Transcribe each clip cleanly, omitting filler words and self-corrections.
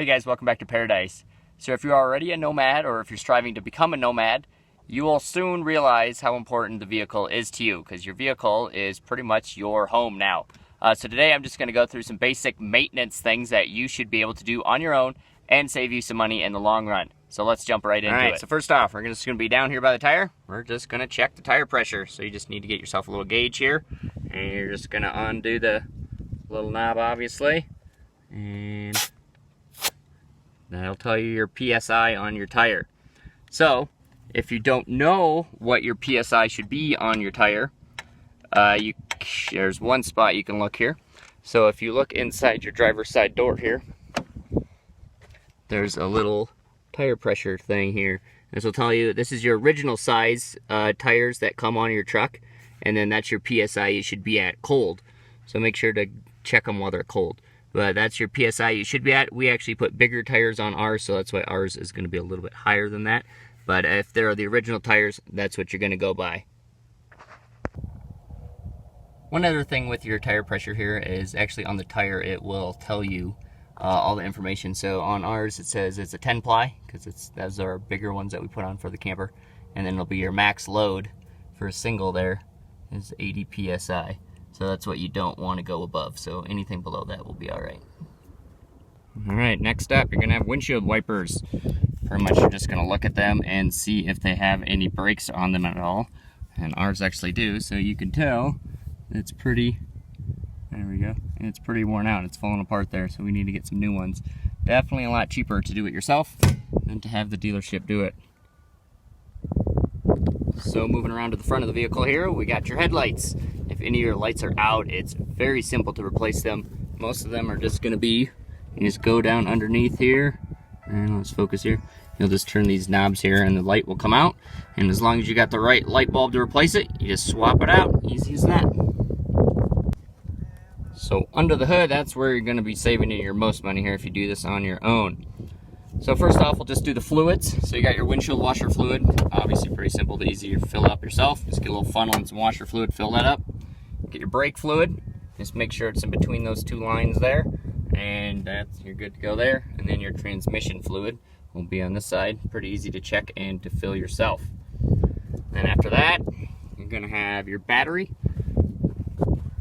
Hey guys, welcome back to Paradise. So if you're already a Nomad or if you're striving to become a Nomad, you will soon realize how important the vehicle is to you because your vehicle is pretty much your home now. So today I'm just going to go through some basic maintenance things that you should be able to do on your own and save you some money in the long run. So let's jump right into it. So first off, we're just going to be down here by the tire. We're just going to check the tire pressure. So you just need to get yourself a little gauge here. And you're just going to undo the little knob, obviously. And that'll tell you your PSI on your tire. So if you don't know what your PSI should be on your tire, there's one spot you can look here. So if you look inside your driver's side door here, there's a little tire pressure thing here. This will tell you this is your original size tires that come on your truck, and then that's your PSI you should be at cold. So make sure to check them while they're cold. But that's your PSI you should be at. We actually put bigger tires on ours, so that's why ours is going to be a little bit higher than that. But if they're the original tires, that's what you're going to go by. One other thing with your tire pressure here is actually on the tire it will tell you all the information. So on ours it says it's a 10 ply because those are bigger ones that we put on for the camper, and then it'll be your max load for a single there is 80 psi. So that's what you don't want to go above. So anything below that will be all right. All right, next up, you're gonna have windshield wipers. Pretty much you're just gonna look at them and see if they have any brakes on them at all. And ours actually do, so you can tell it's pretty, there we go. And it's pretty worn out, it's falling apart there, so we need to get some new ones. Definitely a lot cheaper to do it yourself than to have the dealership do it. So moving around to the front of the vehicle here, we got your headlights. If any of your lights are out, it's very simple to replace them. Most of them are just gonna be, you just go down underneath here, and let's focus here. You'll just turn these knobs here and the light will come out. And as long as you got the right light bulb to replace it, you just swap it out, easy as that. So under the hood, that's where you're gonna be saving your most money here if you do this on your own. So first off, we'll just do the fluids. So you got your windshield washer fluid. Obviously pretty simple to easy to fill up yourself. Just get a little funnel and some washer fluid, fill that up. Get your brake fluid. Just make sure it's in between those two lines there. And you're good to go there. And then your transmission fluid will be on this side. Pretty easy to check and to fill yourself. Then after that, you're gonna have your battery.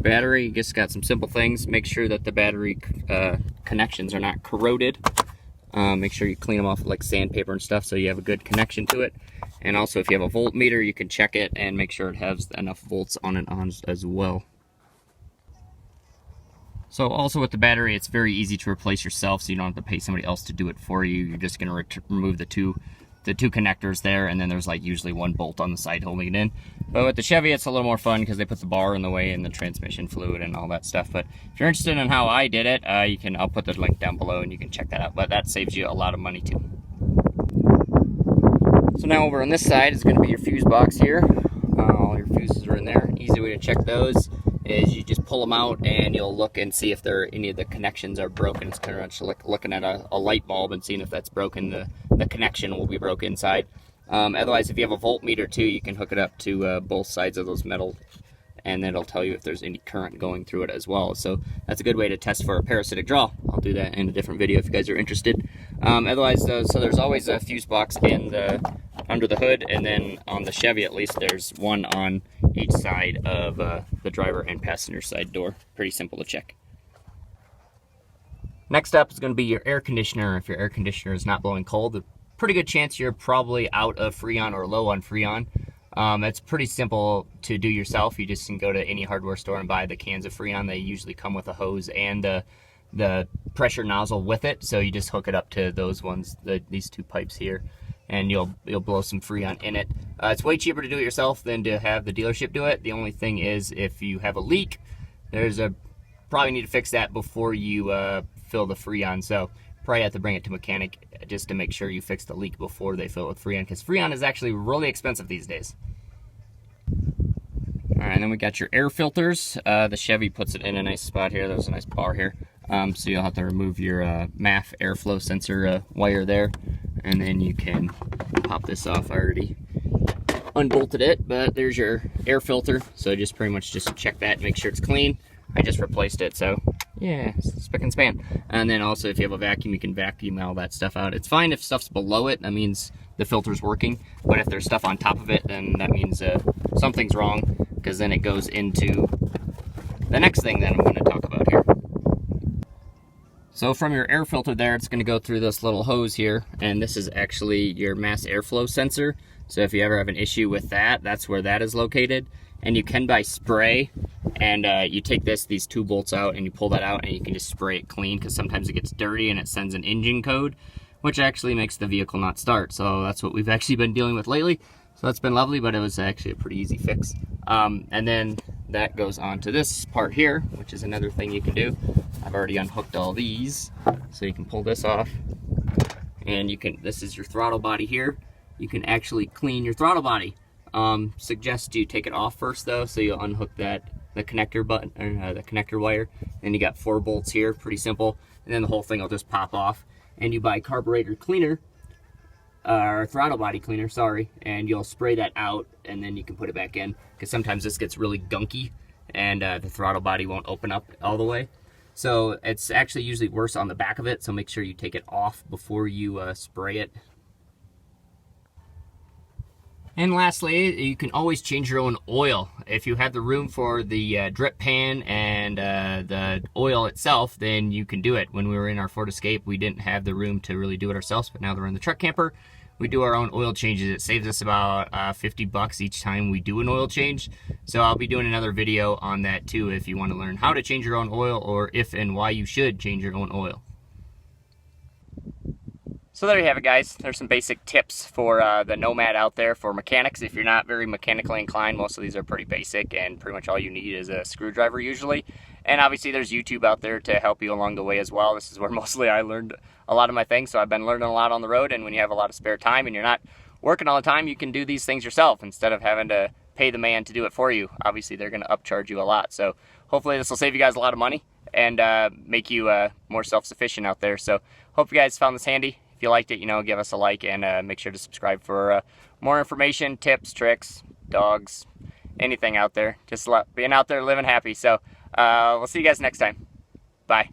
Battery, you just got some simple things. Make sure that the battery connections are not corroded. Make sure you clean them off with like sandpaper and stuff so you have a good connection to it. And also if you have a voltmeter, you can check it and make sure it has enough volts on it as well. So also with the battery, it's very easy to replace yourself, so you don't have to pay somebody else to do it for you. You're just going to remove the two connectors there, and then there's like usually one bolt on the side holding it in. But with the Chevy, it's a little more fun because they put the bar in the way and the transmission fluid and all that stuff. But if you're interested in how I did it, I'll put the link down below and you can check that out. But that saves you a lot of money too. So now over on this side is going to be your fuse box here. All your fuses are in there. Easy way to check those is you just pull them out and you'll look and see if any of the connections are broken. It's kind of like looking at a light bulb and seeing if that's broken. The connection will be broken inside. Otherwise, if you have a voltmeter too, you can hook it up to both sides of those metal, and then it'll tell you if there's any current going through it as well. So that's a good way to test for a parasitic draw. I'll do that in a different video if you guys are interested. Otherwise, so there's always a fuse box under the hood, and then on the Chevy at least, there's one on each side of the driver and passenger side door. Pretty simple to check. Next up is going to be your air conditioner. If your air conditioner is not blowing cold, a pretty good chance you're probably out of Freon or low on Freon. It's pretty simple to do yourself. You just can go to any hardware store and buy the cans of Freon. They usually come with a hose and the pressure nozzle with it. So you just hook it up to those ones, these two pipes here, and you'll blow some Freon in it. It's way cheaper to do it yourself than to have the dealership do it. The only thing is if you have a leak, probably need to fix that before you fill the Freon. So probably have to bring it to a mechanic just to make sure you fix the leak before they fill it with Freon, because Freon is actually really expensive these days. All right, and then we got your air filters. The Chevy puts it in a nice spot here. There's a nice bar here. So you'll have to remove your MAF airflow sensor wire there, and then you can pop this off. I already unbolted it, but there's your air filter. So just pretty much just check that and make sure it's clean. I just replaced it, so Yeah, spick and span. And then also if you have a vacuum, you can vacuum all that stuff out. It's fine if stuff's below it, that means the filter's working. But if there's stuff on top of it, then that means something's wrong, because then it goes into the next thing that I'm going to talk about here. So from your air filter there, it's going to go through this little hose here, and this is actually your mass airflow sensor. So if you ever have an issue with that, that's where that is located. And you can buy spray, and you take these 2 bolts out and you pull that out and you can just spray it clean, because sometimes it gets dirty and it sends an engine code, which actually makes the vehicle not start. So that's what we've actually been dealing with lately. So that's been lovely, but it was actually a pretty easy fix. And then that goes on to this part here, which is another thing you can do. I've already unhooked all these, so you can pull this off. And you can, this is your throttle body here. You can actually clean your throttle body. Suggest you take it off first though, so you'll unhook the connector button, or the connector wire. Then you got 4 bolts here, pretty simple. And then the whole thing will just pop off. And you buy carburetor cleaner, or throttle body cleaner, sorry, and you'll spray that out, and then you can put it back in, because sometimes this gets really gunky and the throttle body won't open up all the way. So it's actually usually worse on the back of it, so make sure you take it off before you spray it. And lastly, you can always change your own oil. If you have the room for the drip pan and the oil itself, then you can do it. When we were in our Ford Escape, we didn't have the room to really do it ourselves, but now that we're in the truck camper, we do our own oil changes. It saves us about 50 bucks each time we do an oil change. So I'll be doing another video on that too, if you want to learn how to change your own oil, or if and why you should change your own oil. So there you have it, guys. There's some basic tips for the Nomad out there for mechanics. If you're not very mechanically inclined, most of these are pretty basic, and pretty much all you need is a screwdriver usually. And obviously there's YouTube out there to help you along the way as well. This is where mostly I learned a lot of my things, so I've been learning a lot on the road. And when you have a lot of spare time and you're not working all the time, you can do these things yourself instead of having to pay the man to do it for you. Obviously they're going to upcharge you a lot, so hopefully this will save you guys a lot of money and make you more self-sufficient out there. So hope you guys found this handy. If you liked it, give us a like, and make sure to subscribe for more information, tips, tricks, dogs, anything out there. Just being out there living happy. So we'll see you guys next time. Bye.